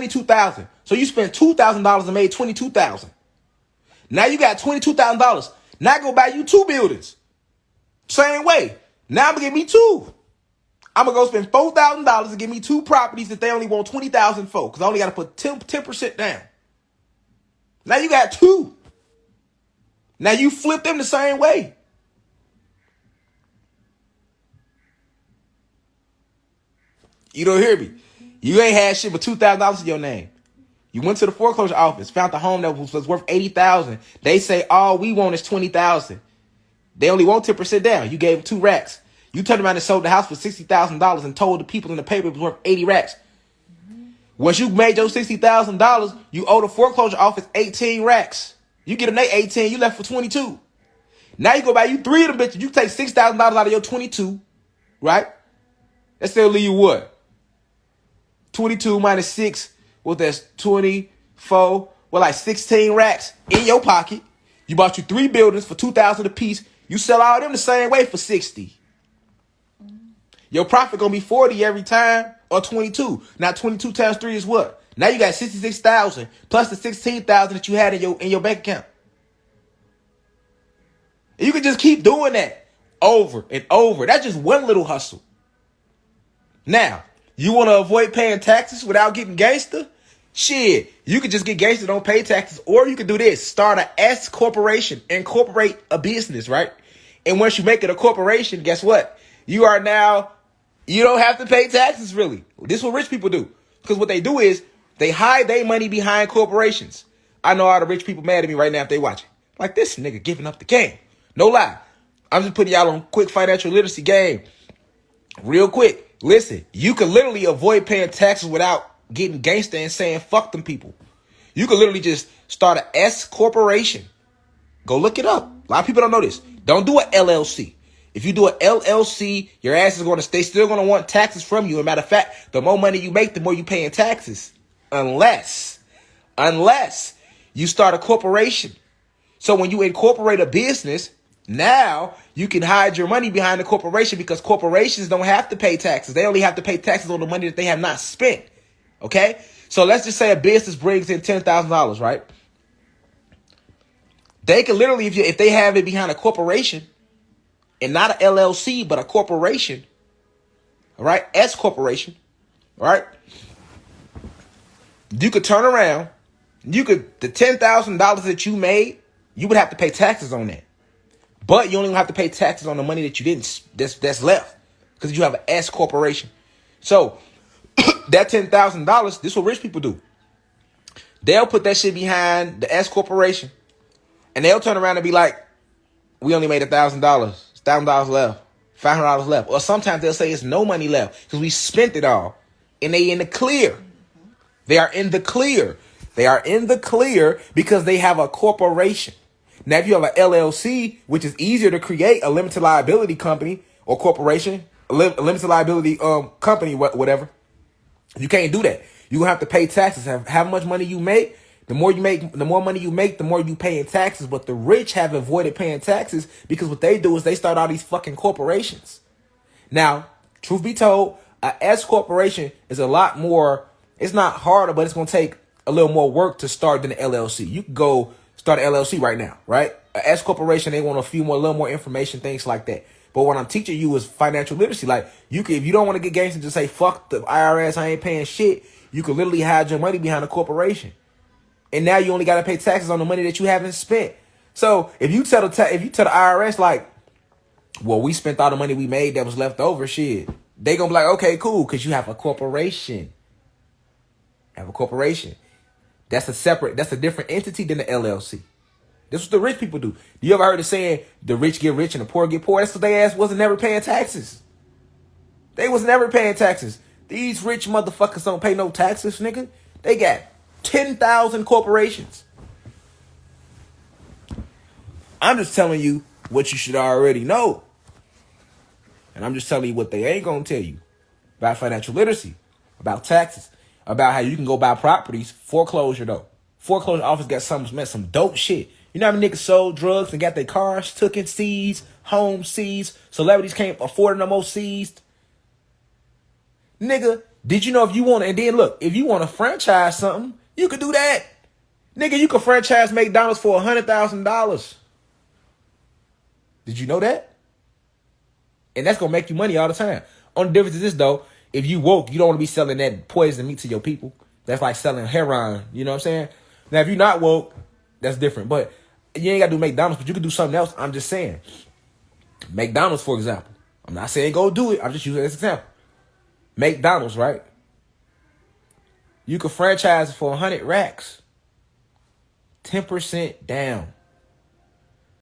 $22,000. So you spent $2,000 and made $22,000. Now you got $22,000. Now go buy you 2 buildings. Same way. Now I'm gonna get me 2. I'm gonna go spend $4,000 to get me 2 properties that they only want $20,000 for, because I only gotta put 10% down. Now you got 2. Now you flip them the same way. You don't hear me? You ain't had shit but $2,000 in your name. You went to the foreclosure office, found the home that was worth $80,000. They say all we want is $20,000. They only want 10% down. You gave them 2 racks. You turned around and sold the house for $60,000 and told the people in the paper it was worth 80 racks. Once you made your $60,000, you owe the foreclosure office 18 racks. You get them they 18, you left for 22. Now you go buy you 3 of them bitches. You take $6,000 out of your 22, right? That still leave you what? 22 minus 6, what that's 24, well, like 16 racks in your pocket. You bought you 3 buildings for $2,000 a piece. You sell all them the same way for 60. Your profit gonna be 40 every time, or 22. Now 22 times 3 is what? Now you got 66,000 plus the 16,000 that you had in your bank account. And you can just keep doing that over and over. That's just one little hustle. Now, you want to avoid paying taxes without getting gangster? Shit, you could just get gangster, don't pay taxes, or you could do this: start a S corporation, incorporate a business, right? And once you make it a corporation, guess what? You don't have to pay taxes, really. This is what rich people do. Because what they do is they hide their money behind corporations. I know all the rich people mad at me right now if they watching. Like, this nigga giving up the game. No lie. I'm just putting y'all on quick financial literacy game. Real quick. Listen, you can literally avoid paying taxes without getting gangster and saying fuck them people. You can literally just start an S corporation. Go look it up. A lot of people don't know this. Don't do an LLC. If you do an LLC, your ass is going to stay still going to want taxes from you. As a matter of fact, the more money you make, the more you pay in taxes. Unless you start a corporation. So when you incorporate a business, now you can hide your money behind the corporation, because corporations don't have to pay taxes. They only have to pay taxes on the money that they have not spent. Okay? So let's just say a business brings in $10,000, right? They can literally, if they have it behind a corporation, and not an LLC, but a corporation, all right? S corporation, all right? You could turn around, the $10,000 that you made, you would have to pay taxes on that. But you only have to pay taxes on the money that you didn't, that's left, because you have an S corporation. So that $10,000, this is what rich people do. They'll put that shit behind the S corporation, and they'll turn around and be like, we only made $1,000, $1,000 left, $500 left. Or sometimes they'll say it's no money left because we spent it all, and they in the clear. They are in the clear. They are in the clear because they have a corporation. Now, if you have an LLC, which is easier to create, a limited liability company or corporation, a limited liability company, whatever, you can't do that. You're going to have to pay taxes. How much money you make, the more money you make, the more you pay in taxes. But the rich have avoided paying taxes because what they do is they start all these fucking corporations. Now, truth be told, a S corporation is a lot more, it's not harder, but it's going to take a little more work to start than an LLC. You can go start an LLC right now, right? A S corporation, they want a little more information, things like that. But what I'm teaching you is financial literacy. Like, if you don't want to get gangster and just say, fuck the IRS, I ain't paying shit, you can literally hide your money behind a corporation. And now you only got to pay taxes on the money that you haven't spent. So if you tell the IRS, like, well, we spent all the money we made that was left over, shit, they going to be like, okay, cool, because you have a corporation. Have a corporation. That's a different entity than the LLC. This is what the rich people do. You ever heard the saying, the rich get rich and the poor get poor? That's what they ass wasn't never paying taxes. They was never paying taxes. These rich motherfuckers don't pay no taxes, nigga. They got 10,000 corporations. I'm just telling you what you should already know. And I'm just telling you what they ain't going to tell you about financial literacy, about taxes, about how you can go buy properties. Foreclosure, though. Foreclosure office got some dope shit. You know how many niggas sold drugs and got their cars taken, seized, homes seized, celebrities can't afford no more seized? Nigga, Did you know if you want to, and then look, if you want to franchise something, you could do that. Nigga, you could franchise McDonald's for $100,000. Did you know that? And that's going to make you money all the time. Only difference is this, though. If you woke, you don't want to be selling that poison meat to your people. That's like selling heroin. You know what I'm saying? Now, if you're not woke, that's different. But you ain't got to do McDonald's, but you can do something else. I'm just saying. McDonald's, for example. I'm not saying go do it. I'm just using this example. McDonald's, right? You could franchise it for 100 racks. 10% down.